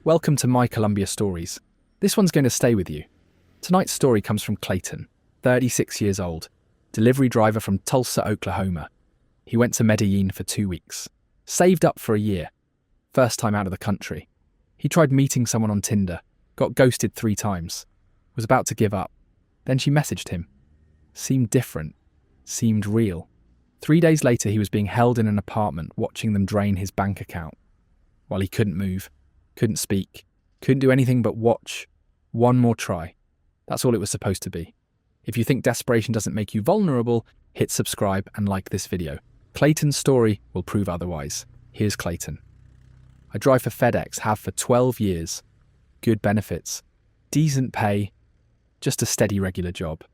Welcome to My Colombia Stories. This one's going to stay with you. Tonight's story comes from Clayton, 36 years old, delivery driver from Tulsa, Oklahoma. He went to Medellín for 2 weeks, saved up for a year, first time out of the country. He tried meeting someone on Tinder, got ghosted 3 times, was about to give up. Then she messaged him. Seemed different, seemed real. 3 days later, he was being held in an apartment watching them drain his bank account. While he couldn't move, couldn't speak, couldn't do anything but watch. One more try. That's all it was supposed to be. If you think desperation doesn't make you vulnerable, hit subscribe and like this video. Clayton's story will prove otherwise. Here's Clayton. I drive for FedEx, have for 12 years. Good benefits, decent pay, just a steady regular job.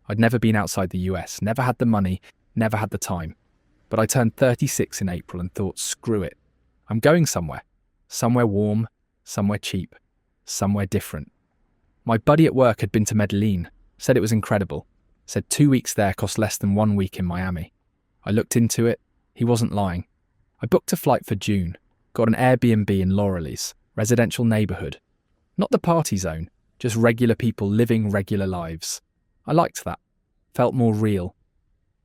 I'd never been outside the US, never had the money, never had the time. But I turned 36 in April and thought, screw it. I'm going somewhere. Somewhere warm, somewhere cheap, somewhere different. My buddy at work had been to Medellín, said it was incredible, said 2 weeks there cost less than 1 week in Miami. I looked into it, he wasn't lying. I booked a flight for June, got an Airbnb in Laurel's, residential neighbourhood. Not the party zone, just regular people living regular lives. I liked that, felt more real.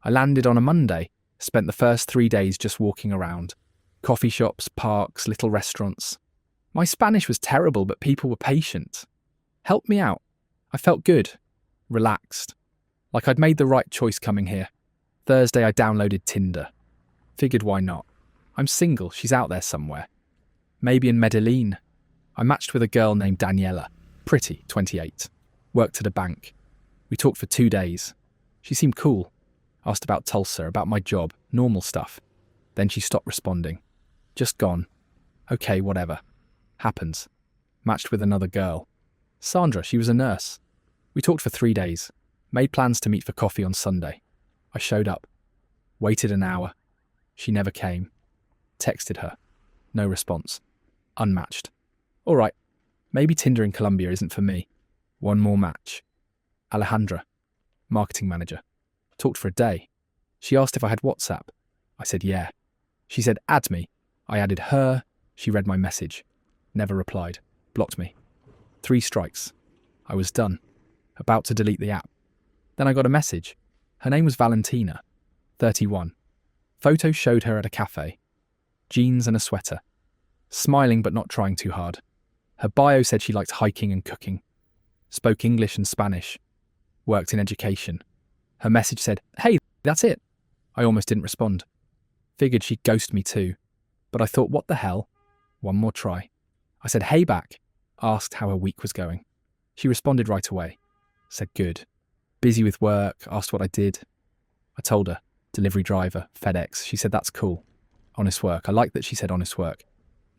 I landed on a Monday, spent the first 3 days just walking around. Coffee shops, parks, little restaurants. My Spanish was terrible, but people were patient. Helped me out. I felt good, relaxed, like I'd made the right choice coming here. Thursday I downloaded Tinder. Figured why not? I'm single, she's out there somewhere. Maybe in Medellín. I matched with a girl named Daniela. Pretty, 28. Worked at a bank. We talked for 2 days. She seemed cool. Asked about Tulsa, about my job, normal stuff. Then she stopped responding. Just gone. Okay, whatever. Happens. Matched with another girl. Sandra, she was a nurse. We talked for 3 days. Made plans to meet for coffee on Sunday. I showed up. Waited an hour. She never came. Texted her. No response. Unmatched. All right. Maybe Tinder in Colombia isn't for me. One more match. Alejandra. Marketing manager. Talked for a day. She asked if I had WhatsApp. I said yeah. She said add me. I added her. She read my message. Never replied. Blocked me. 3 strikes. I was done. About to delete the app. Then I got a message. Her name was Valentina. 31. Photos showed her at a cafe. Jeans and a sweater. Smiling but not trying too hard. Her bio said she liked hiking and cooking. Spoke English and Spanish. Worked in education. Her message said, hey, that's it. I almost didn't respond. Figured she'd ghost me too. But I thought, what the hell? One more try. I said, hey back. Asked how her week was going. She responded right away. Said good. Busy with work, asked what I did. I told her, delivery driver, FedEx. She said, that's cool. Honest work. I like that she said honest work.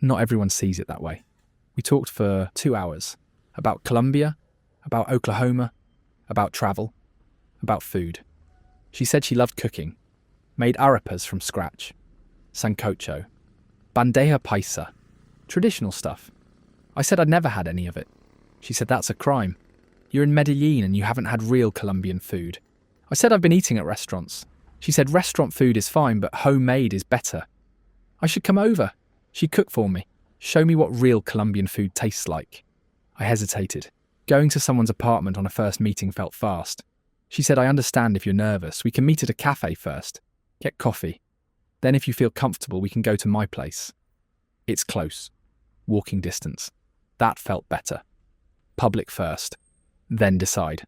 Not everyone sees it that way. We talked for 2 hours. About Colombia, about Oklahoma, about travel, about food. She said she loved cooking. Made arepas from scratch. Sancocho. Bandeja paisa. Traditional stuff. I said I'd never had any of it. She said that's a crime. You're in Medellín and you haven't had real Colombian food. I said I've been eating at restaurants. She said restaurant food is fine, but homemade is better. I should come over. She'd cook for me. Show me what real Colombian food tastes like. I hesitated. Going to someone's apartment on a first meeting felt fast. She said, I understand if you're nervous. We can meet at a cafe first. Get coffee. Then if you feel comfortable, we can go to my place. It's close. Walking distance. That felt better. Public first. Then decide.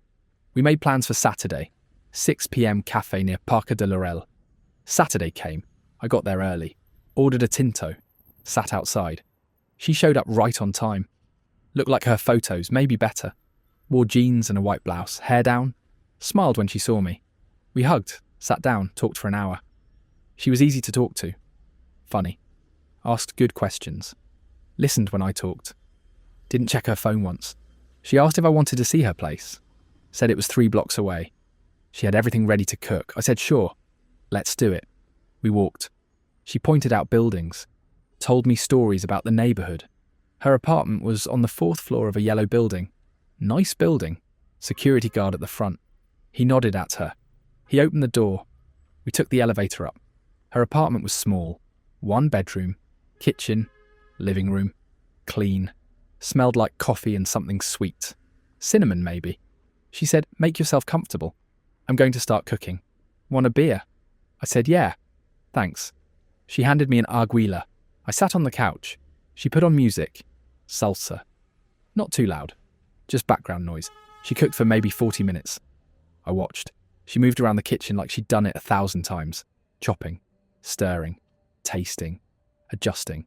We made plans for Saturday. 6 p.m. cafe near Parque de Laurel. Saturday came. I got there early. Ordered a tinto. Sat outside. She showed up right on time. Looked like her photos, maybe better. Wore jeans and a white blouse, hair down. Smiled when she saw me. We hugged, sat down, talked for an hour. She was easy to talk to. Funny. Asked good questions. Listened when I talked. Didn't check her phone once. She asked if I wanted to see her place. Said it was 3 blocks away. She had everything ready to cook. I said, sure. Let's do it. We walked. She pointed out buildings. Told me stories about the neighbourhood. Her apartment was on the 4th floor of a yellow building. Nice building. Security guard at the front. He nodded at her. He opened the door. We took the elevator up. Her apartment was small. 1 bedroom, kitchen, living room, clean, Smelled like coffee and something sweet. Cinnamon, maybe. She said, "Make yourself comfortable. I'm going to start cooking. Want a beer?" I said, "Yeah, thanks." She handed me an arguila. I sat on the couch. She put on music. Salsa. Not too loud. Just background noise. She cooked for maybe 40 minutes. I watched. She moved around the kitchen like she'd done it 1,000 times. Chopping. Stirring. Tasting. Adjusting.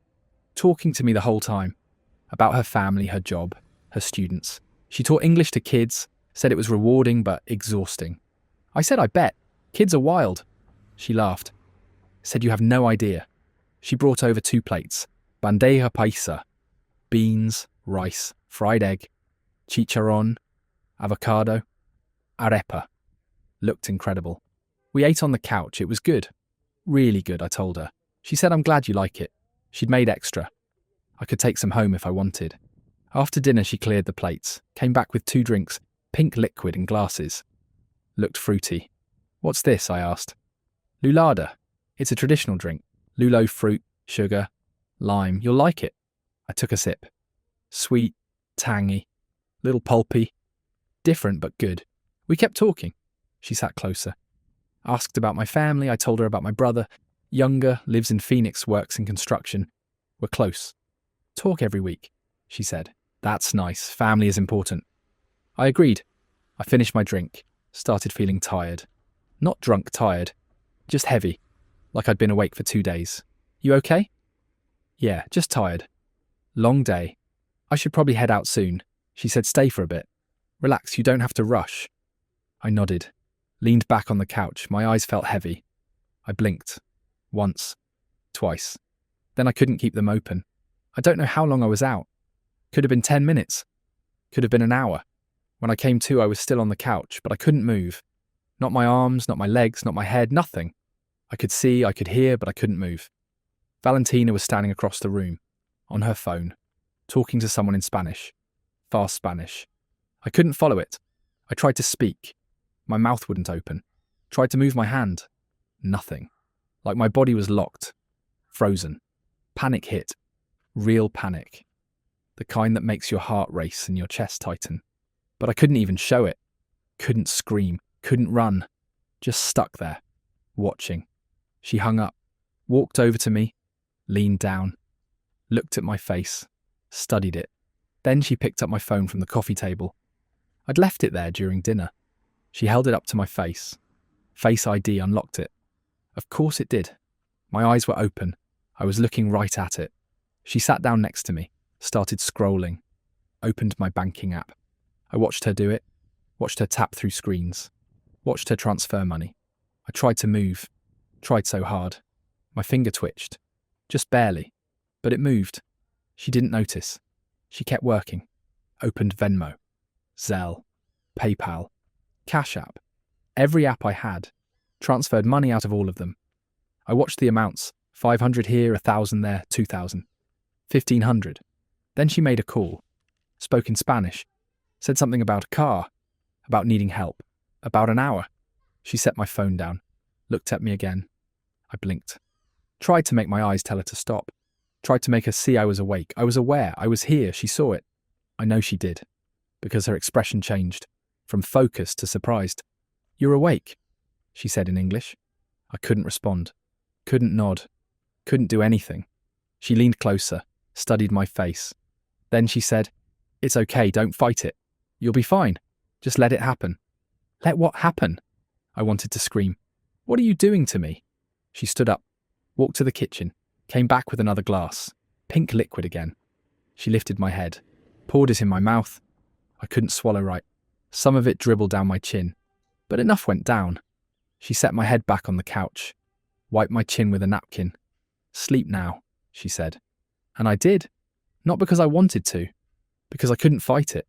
Talking to me the whole time. About her family, her job, her students. She taught English to kids, said it was rewarding but exhausting. I said, "I bet. Kids are wild." She laughed. Said, "You have no idea." She brought over 2 plates. Bandeja paisa. Beans, rice, fried egg, chicharron, avocado, arepa. Looked incredible. We ate on the couch. It was good. Really good, I told her. She said, "I'm glad you like it." She'd made extra. I could take some home if I wanted. After dinner, she cleared the plates, came back with 2 drinks, pink liquid in glasses. Looked fruity. "What's this?" I asked. "Lulada. It's a traditional drink. Lulo fruit, sugar, lime. You'll like it." I took a sip. Sweet, tangy, little pulpy. Different but good. We kept talking. She sat closer. Asked about my family. I told her about my brother. Younger, lives in Phoenix, works in construction. We're close. "Talk every week," she said. "That's nice. Family is important." I agreed. I finished my drink. Started feeling tired. Not drunk tired. Just heavy. Like I'd been awake for 2 days. "You okay?" "Yeah, just tired. Long day. I should probably head out soon." She said, "Stay for a bit. Relax, you don't have to rush." I nodded. Leaned back on the couch. My eyes felt heavy. I blinked. Once. Twice. Then I couldn't keep them open. I don't know how long I was out. Could have been 10 minutes. Could have been an hour. When I came to, I was still on the couch, but I couldn't move. Not my arms, not my legs, not my head, nothing. I could see, I could hear, but I couldn't move. Valentina was standing across the room, on her phone, talking to someone in Spanish. Fast Spanish. I couldn't follow it. I tried to speak. My mouth wouldn't open. Tried to move my hand. Nothing. Like my body was locked. Frozen. Panic hit. Real panic. The kind that makes your heart race and your chest tighten. But I couldn't even show it. Couldn't scream. Couldn't run. Just stuck there. Watching. She hung up. Walked over to me. Leaned down. Looked at my face. Studied it. Then she picked up my phone from the coffee table. I'd left it there during dinner. She held it up to my face. Face ID unlocked it. Of course it did. My eyes were open. I was looking right at it. She sat down next to me, started scrolling, opened my banking app. I watched her do it, watched her tap through screens, watched her transfer money. I tried to move, tried so hard. My finger twitched, just barely, but it moved. She didn't notice. She kept working. Opened Venmo, Zelle, PayPal, Cash App, every app I had, transferred money out of all of them. I watched the amounts, 500 here, 1,000 there, 2,000, 1,500. Then she made a call, spoke in Spanish, said something about a car, about needing help, about an hour. She set my phone down, looked at me again. I blinked. Tried to make my eyes tell her to stop. Tried to make her see I was awake. I was aware. I was here. She saw it. I know she did, because her expression changed, from focused to surprised. "You're awake," she said in English. I couldn't respond, couldn't nod, couldn't do anything. She leaned closer, studied my face. Then she said, "It's okay, don't fight it. You'll be fine. Just let it happen." "Let what happen?" I wanted to scream. "What are you doing to me?" She stood up, walked to the kitchen, came back with another glass, pink liquid again. She lifted my head, poured it in my mouth. I couldn't swallow right. Some of it dribbled down my chin, but enough went down. She set my head back on the couch, wiped my chin with a napkin. "Sleep now," she said. And I did. Not because I wanted to, because I couldn't fight it.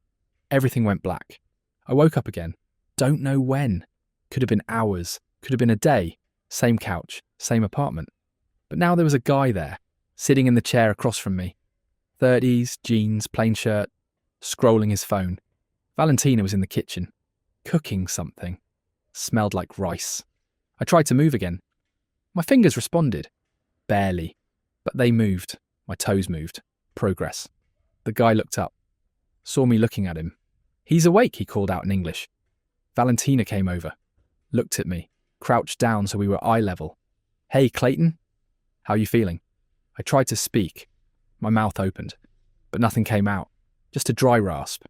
Everything went black. I woke up again. Don't know when. Could have been hours, could have been a day. Same couch, same apartment. But now there was a guy there, sitting in the chair across from me. 30s, jeans, plain shirt, scrolling his phone. Valentina was in the kitchen, cooking something. Smelled like rice. I tried to move again. My fingers responded. Barely. But they moved. My toes moved. Progress. The guy looked up. saw me looking at him. "He's awake," he called out in English. Valentina came over, looked at me, crouched down so we were eye level. "Hey, Clayton. How you feeling?" I tried to speak. My mouth opened, but nothing came out, just a dry rasp.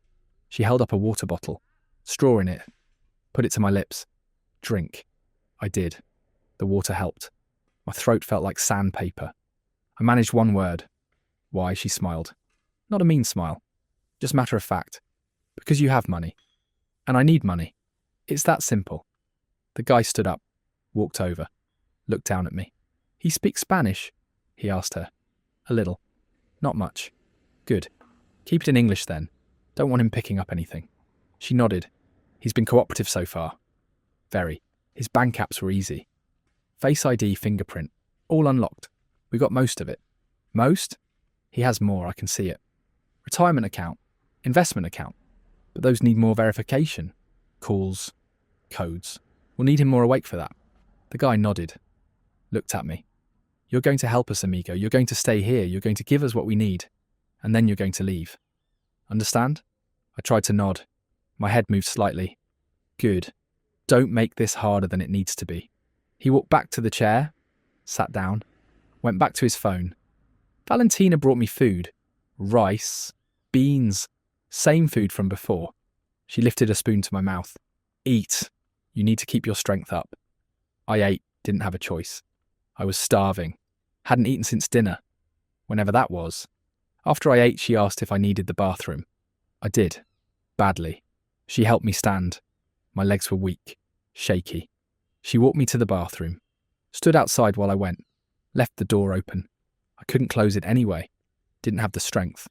She held up a water bottle, straw in it, put it to my lips. "Drink." I did. The water helped. My throat felt like sandpaper. I managed one word. "Why?" She smiled. Not a mean smile, just matter of fact. "Because you have money. And I need money. It's that simple." The guy stood up, walked over, looked down at me. "He speaks Spanish?" he asked her. "A little. Not much." "Good. Keep it in English then. Don't want him picking up anything." She nodded. "He's been cooperative so far." "Very. His bank apps were easy. Face ID, fingerprint, all unlocked. We got most of it." "Most?" "He has more, I can see it. Retirement account, investment account. But those need more verification. Calls, codes. We'll need him more awake for that." The guy nodded, looked at me. "You're going to help us, amigo. You're going to stay here. You're going to give us what we need. And then you're going to leave. Understand?" I tried to nod. My head moved slightly. "Good. Don't make this harder than it needs to be." He walked back to the chair, sat down, went back to his phone. "Valentina brought me food. Rice, beans, same food from before." She lifted a spoon to my mouth. "Eat. You need to keep your strength up." I ate, didn't have a choice. I was starving. Hadn't eaten since dinner, whenever that was. After I ate, she asked if I needed the bathroom. I did. Badly. She helped me stand. My legs were weak, shaky. She walked me to the bathroom. Stood outside while I went. Left the door open. I couldn't close it anyway. Didn't have the strength.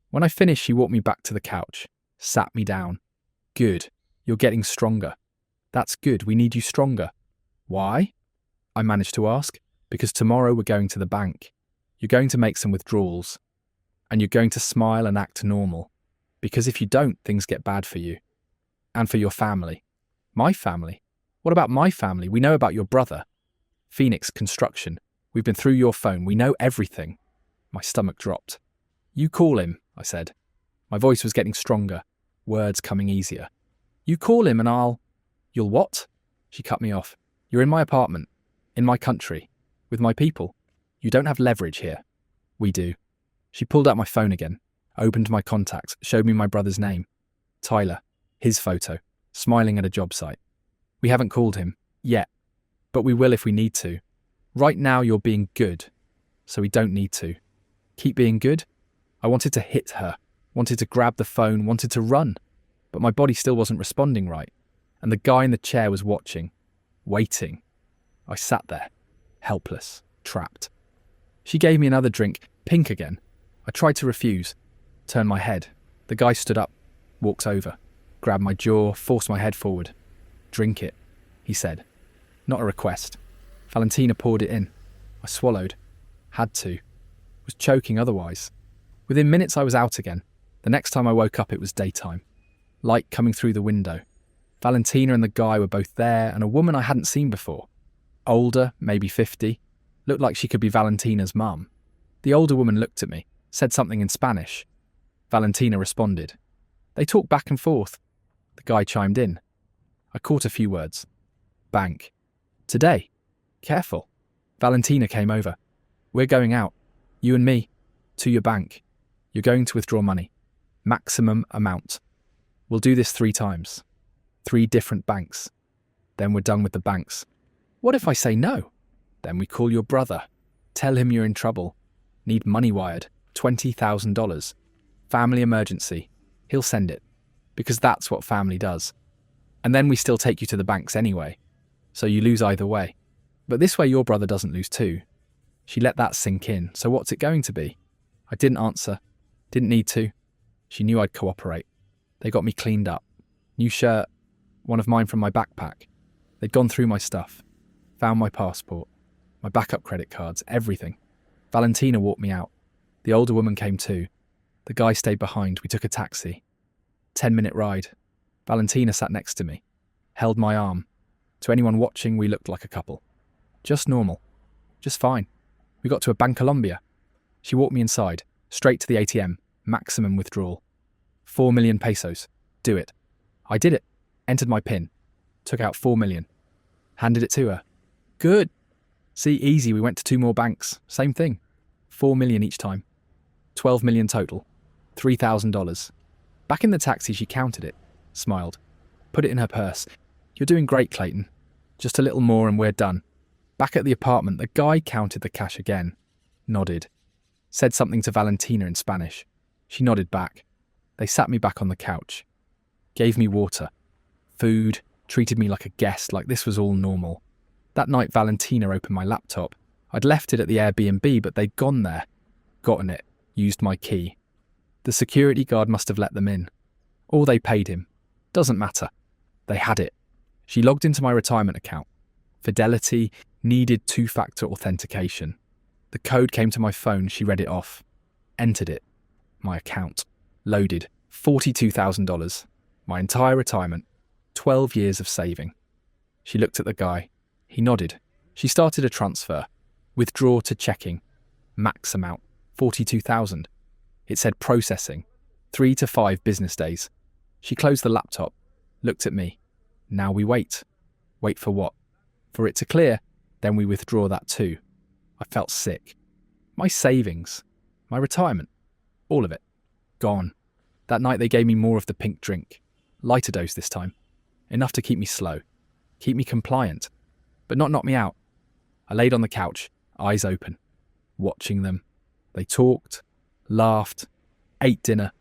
When I finished, she walked me back to the couch. Sat me down. "Good. You're getting stronger." "That's good. We need you stronger." "Why?" I managed to ask. "Because tomorrow we're going to the bank. You're going to make some withdrawals. And you're going to smile and act normal. Because if you don't, things get bad for you. And for your family." "My family? What about my family? We know about your brother. Phoenix Construction. We've been through your phone. We know everything." My stomach dropped. "You call him," I said. My voice was getting stronger, words coming easier. "You call him and I'll..." "You'll what?" She cut me off. "You're in my apartment, in my country, with my people. You don't have leverage here." "We do." She pulled out my phone again, opened my contacts, showed me my brother's name. Tyler, his photo, smiling at a job site. "We haven't called him, yet, but we will if we need to. Right now you're being good, so we don't need to." Keep being good? I wanted to hit her, wanted to grab the phone, wanted to run, but my body still wasn't responding right, and the guy in the chair was watching, waiting. I sat there, helpless, trapped. She gave me another drink, pink again. I tried to refuse, turned my head. The guy stood up, walked over, grabbed my jaw, forced my head forward. "Drink it," he said. Not a request. Valentina poured it in. I swallowed. Had to. Was choking otherwise. Within minutes I was out again. The next time I woke up it was daytime. Light coming through the window. Valentina and the guy were both there, and a woman I hadn't seen before. Older, maybe 50. Looked like she could be Valentina's mum. The older woman looked at me, said something in Spanish. Valentina responded. They talked back and forth. The guy chimed in. I caught a few words. "Bank. Today. Careful." Valentina came over. "We're going out. You and me. To your bank. You're going to withdraw money. Maximum amount. We'll do this 3 times. 3 different banks. Then we're done with the banks. What if I say no? Then we call your brother. Tell him you're in trouble. Need money wired. $20,000. Family emergency. He'll send it. Because that's what family does. And then we still take you to the banks anyway. So you lose either way. But this way your brother doesn't lose too." She let that sink in. "So what's it going to be?" I didn't answer. Didn't need to. She knew I'd cooperate. They got me cleaned up. New shirt. One of mine from my backpack. They'd gone through my stuff. Found my passport. My backup credit cards. Everything. Valentina walked me out. The older woman came too. The guy stayed behind. We took a taxi. 10-minute ride. Valentina sat next to me. Held my arm. To anyone watching, we looked like a couple. Just normal. Just fine. We got to a Bank Colombia. She walked me inside, straight to the ATM, maximum withdrawal. 4 million pesos. Do it. I did it. Entered my PIN. Took out 4 million. Handed it to her. Good. See, easy, we went to 2 more banks. Same thing. 4 million each time. 12 million total. $3,000. Back in the taxi, she counted it. Smiled. Put it in her purse. You're doing great, Clayton. Just a little more and we're done. Back at the apartment, the guy counted the cash again. Nodded. Said something to Valentina in Spanish. She nodded back. They sat me back on the couch. Gave me water. Food. Treated me like a guest, like this was all normal. That night, Valentina opened my laptop. I'd left it at the Airbnb, but they'd gone there. Gotten it. Used my key. The security guard must have let them in. Or they paid him. Doesn't matter. They had it. She logged into my retirement account. Fidelity needed 2-factor authentication. The code came to my phone, she read it off. Entered it. My account. Loaded. $42,000. My entire retirement. 12 years of saving. She looked at the guy. He nodded. She started a transfer. Withdraw to checking. Max amount. 42,000. It said processing. 3 to 5 business days. She closed the laptop. Looked at me. Now we wait. Wait for what? For it to clear, then we withdraw that too. I felt sick. My savings. My retirement. All of it. Gone. That night they gave me more of the pink drink. Lighter dose this time. Enough to keep me slow. Keep me compliant. But not knock me out. I laid on the couch, eyes open. Watching them. They talked, laughed, ate dinner.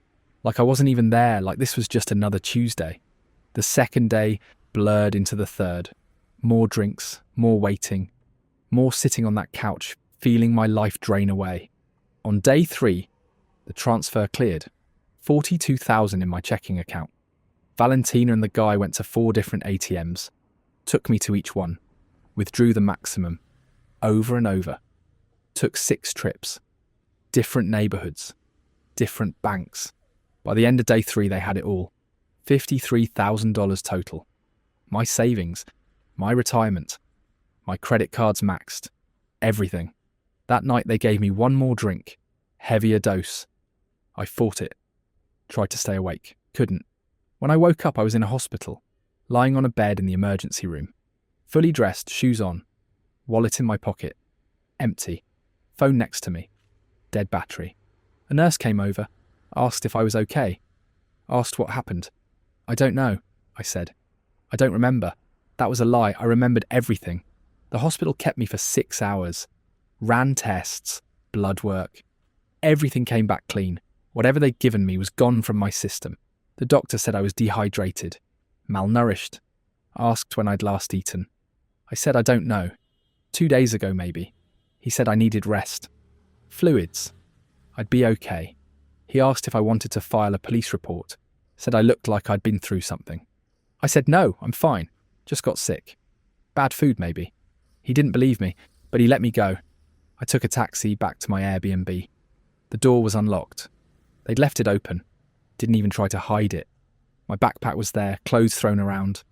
Like I wasn't even there, like this was just another Tuesday. The second day blurred into the third. More drinks, more waiting, more sitting on that couch, feeling my life drain away. On day 3, the transfer cleared. 42,000 in my checking account. Valentina and the guy went to 4 different ATMs. Took me to each one. Withdrew the maximum. Over and over. Took 6 trips. Different neighbourhoods. Different banks. By the end of day 3, they had it all. $53,000 total. My savings. My retirement. My credit cards maxed. Everything. That night they gave me one more drink. Heavier dose. I fought it. Tried to stay awake. Couldn't. When I woke up, I was in a hospital. Lying on a bed in the emergency room. Fully dressed, shoes on. Wallet in my pocket. Empty. Phone next to me. Dead battery. A nurse came over. Asked if I was okay. Asked what happened. I don't know, I said. I don't remember. That was a lie. I remembered everything. The hospital kept me for 6 hours. Ran tests. Blood work. Everything came back clean. Whatever they'd given me was gone from my system. The doctor said I was dehydrated. Malnourished. Asked when I'd last eaten. I said I don't know. 2 days ago maybe. He said I needed rest. Fluids. I'd be okay. He asked if I wanted to file a police report. Said I looked like I'd been through something. I said no, I'm fine. Just got sick. Bad food maybe. He didn't believe me, but he let me go. I took a taxi back to my Airbnb. The door was unlocked. They'd left it open. Didn't even try to hide it. My backpack was there, clothes thrown around.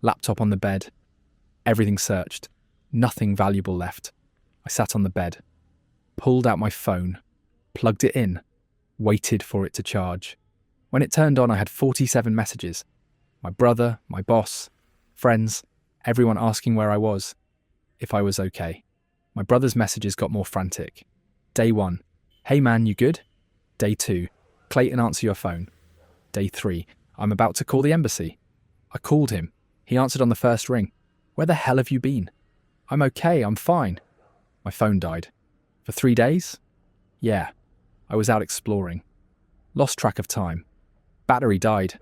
Laptop on the bed. Everything searched. Nothing valuable left. I sat on the bed. Pulled out my phone. Plugged it in. Waited for it to charge. When it turned on, I had 47 messages. My brother, my boss, friends, everyone asking where I was, if I was okay. My brother's messages got more frantic. Day 1, hey man, you good? Day 2, Clayton, answer your phone. Day 3, I'm about to call the embassy. I called him. He answered on the first ring. Where the hell have you been? I'm okay, I'm fine. My phone died. For 3 days? Yeah, I was out exploring. Lost track of time. Battery died.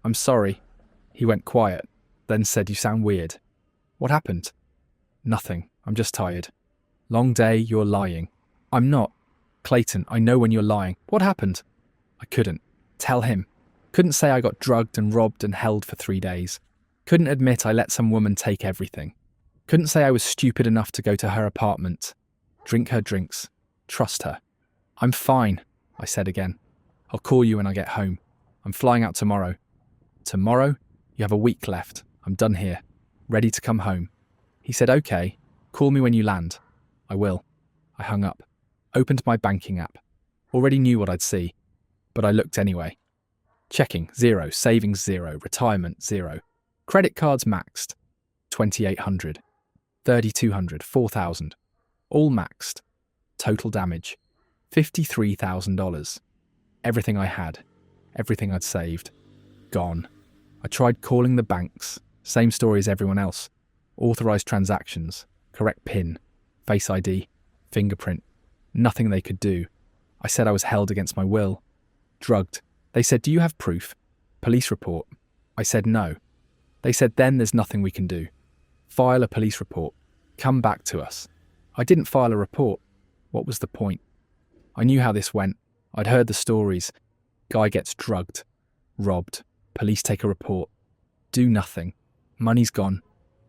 I'm sorry. He went quiet, then said, you sound weird. What happened? Nothing, I'm just tired. Long day, you're lying. I'm not. Clayton, I know when you're lying. What happened? I couldn't. Tell him. Couldn't say I got drugged and robbed and held for 3 days. Couldn't admit I let some woman take everything. Couldn't say I was stupid enough to go to her apartment. Drink her drinks. Trust her. I'm fine, I said again. I'll call you when I get home. I'm flying out tomorrow. Tomorrow? You have a week left. I'm done here. Ready to come home. He said, okay, call me when you land. I will. I hung up. Opened my banking app. Already knew what I'd see, but I looked anyway. Checking, 0. Savings, 0. Retirement, 0. Credit cards maxed. 2,800. 3,200. 4,000. All maxed. Total damage. $53,000. Everything I had. Everything I'd saved. Gone. I tried calling the banks. Same story as everyone else. Authorised transactions. Correct PIN. Face ID. Fingerprint. Nothing they could do. I said I was held against my will. Drugged. They said, do you have proof? Police report. I said no. They said, then there's nothing we can do. File a police report. Come back to us. I didn't file a report. What was the point? I knew how this went. I'd heard the stories. Guy gets drugged. Robbed. Police take a report. Do nothing. Money's gone.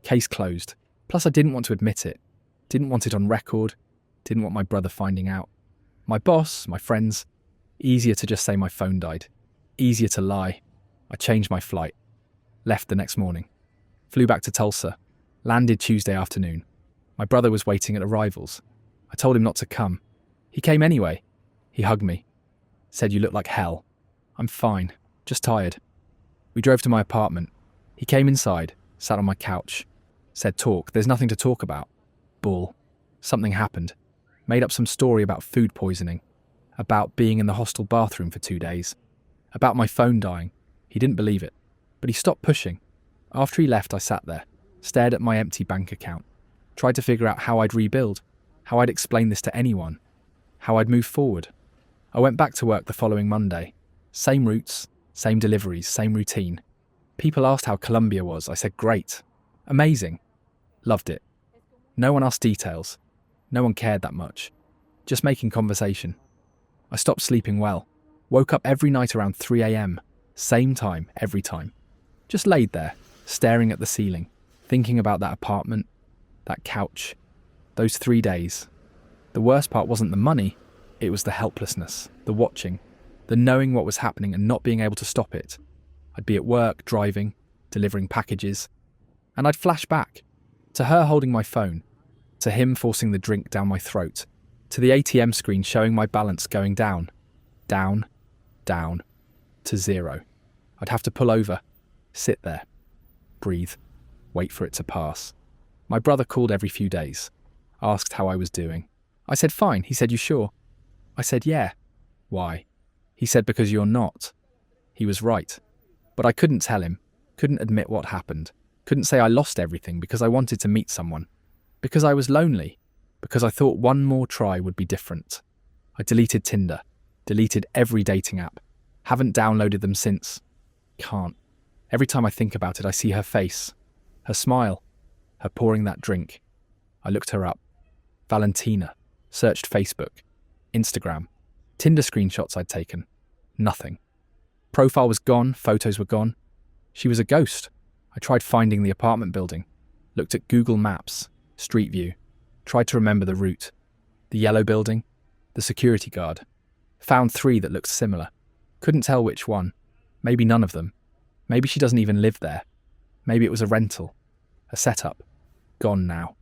Case closed. Plus I didn't want to admit it. Didn't want it on record. Didn't want my brother finding out. My boss, my friends. Easier to just say my phone died. Easier to lie. I changed my flight. Left the next morning. Flew back to Tulsa. Landed Tuesday afternoon. My brother was waiting at arrivals. I told him not to come. He came anyway. He hugged me. Said, you look like hell. I'm fine. Just tired. We drove to my apartment. He came inside, sat on my couch. Said, talk. There's nothing to talk about. Bull. Something happened. Made up some story about food poisoning. About being in the hostel bathroom for 2 days. About my phone dying. He didn't believe it. But he stopped pushing. After he left, I sat there, stared at my empty bank account. Tried to figure out how I'd rebuild. How I'd explain this to anyone. How I'd move forward. I went back to work the following Monday. Same routes, same deliveries, same routine. People asked how Colombia was. I said, great. Amazing. Loved it. No one asked details. No one cared that much. Just making conversation. I stopped sleeping well. Woke up every night around 3 a.m. Same time, every time. Just laid there, staring at the ceiling, thinking about that apartment, that couch, those 3 days. The worst part wasn't the money, it was the helplessness, the watching, the knowing what was happening and not being able to stop it. I'd be at work, driving, delivering packages, and I'd flash back to her holding my phone, to him forcing the drink down my throat, to the ATM screen showing my balance going down, down, down, to 0. I'd have to pull over, sit there, breathe, wait for it to pass. My brother called every few days, asked how I was doing. I said, fine. He said, you sure? I said, yeah. Why? He said, because you're not. He was right. But I couldn't tell him, couldn't admit what happened, couldn't say I lost everything because I wanted to meet someone, because I was lonely, because I thought one more try would be different. I deleted Tinder, deleted every dating app, haven't downloaded them since. Can't. Every time I think about it, I see her face, her smile, her pouring that drink. I looked her up. Valentina. Searched Facebook, Instagram, Tinder screenshots I'd taken. Nothing. Profile was gone, photos were gone. She was a ghost. I tried finding the apartment building, looked at Google Maps, Street View, tried to remember the route. The yellow building, the security guard. Found 3 that looked similar. Couldn't tell which one. Maybe none of them. Maybe she doesn't even live there. Maybe it was a rental, a setup. Gone now.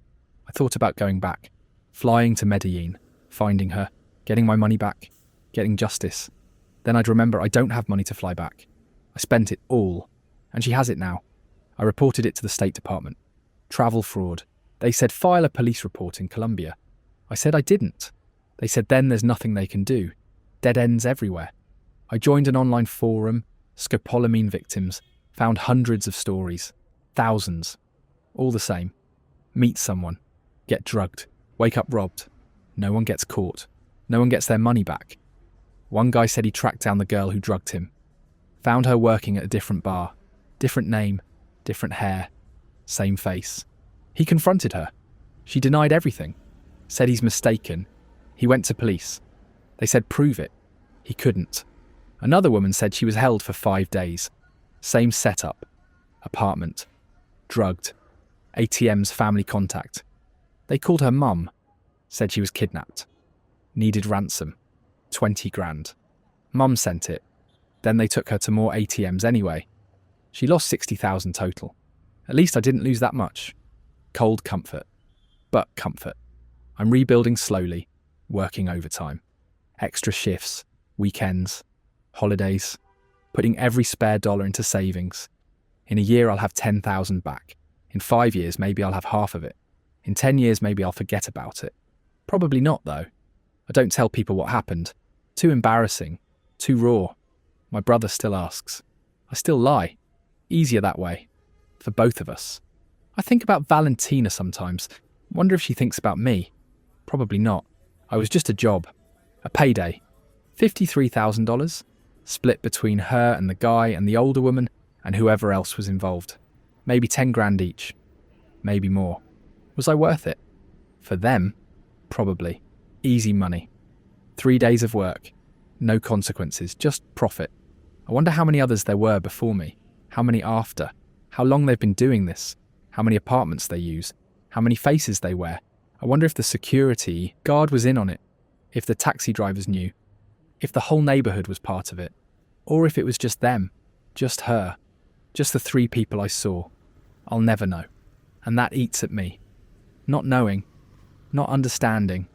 I thought about going back. Flying to Medellin, finding her, getting my money back, getting justice. Then I'd remember I don't have money to fly back. I spent it all, and she has it now. I reported it to the State Department. Travel fraud. They said file a police report in Colombia. I said I didn't. They said then there's nothing they can do. Dead ends everywhere. I joined an online forum, Scopolamine victims, found hundreds of stories, thousands. All the same. Meet someone, get drugged. Wake up robbed. No one gets caught. No one gets their money back. One guy said he tracked down the girl who drugged him. Found her working at a different bar. Different name, different hair, same face. He confronted her. She denied everything. Said he's mistaken. He went to police. They said prove it. He couldn't. Another woman said she was held for 5 days. Same setup. Apartment. Drugged. ATM's family contact. They called her mum, said she was kidnapped. Needed ransom, 20 grand. Mum sent it. Then they took her to more ATMs anyway. She lost 60,000 total. At least I didn't lose that much. Cold comfort. But comfort. I'm rebuilding slowly, working overtime. Extra shifts, weekends, holidays, putting every spare dollar into savings. In a year, I'll have 10,000 back. In 5 years, maybe I'll have half of it. In 10 years, maybe I'll forget about it. Probably not, though. I don't tell people what happened. Too embarrassing. Too raw. My brother still asks. I still lie. Easier that way. For both of us. I think about Valentina sometimes. Wonder if she thinks about me. Probably not. I was just a job. A payday. $53,000. Split between her and the guy and the older woman and whoever else was involved. Maybe 10 grand each. Maybe more. Was I worth it? For them? Probably. Easy money. 3 days of work. No consequences, just profit. I wonder how many others there were before me. How many after? How long they've been doing this? How many apartments they use? How many faces they wear? I wonder if the security guard was in on it. If the taxi drivers knew. If the whole neighbourhood was part of it. Or if it was just them. Just her. Just the 3 people I saw. I'll never know. And that eats at me. Not knowing. Not understanding.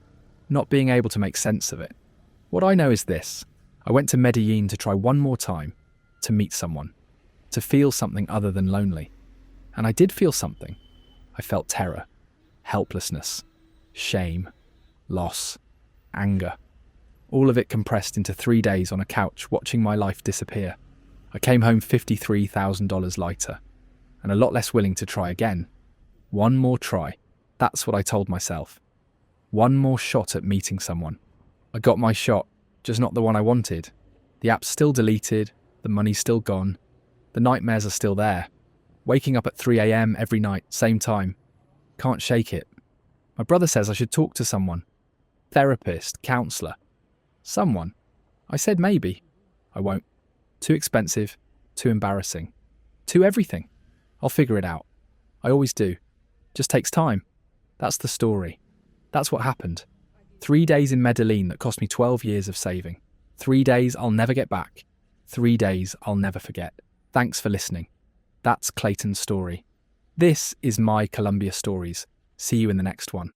Not being able to make sense of it. What I know is this. I went to Medellín to try one more time. To meet someone. To feel something other than lonely. And I did feel something. I felt terror. Helplessness. Shame. Loss. Anger. All of it compressed into 3 days on a couch watching my life disappear. I came home $53,000 lighter. And a lot less willing to try again. One more try. That's what I told myself. One more shot at meeting someone. I got my shot, just not the one I wanted. The app's still deleted, the money's still gone, the nightmares are still there. Waking up at 3 a.m. every night, same time. Can't shake it. My brother says I should talk to someone. Therapist, counsellor. Someone. I said maybe. I won't. Too expensive, too embarrassing. Too everything. I'll figure it out. I always do. Just takes time. That's the story. That's what happened. 3 days in Medellin that cost me 12 years of saving. 3 days I'll never get back. 3 days I'll never forget. Thanks for listening. That's Clayton's story. This is My Colombia Stories. See you in the next one.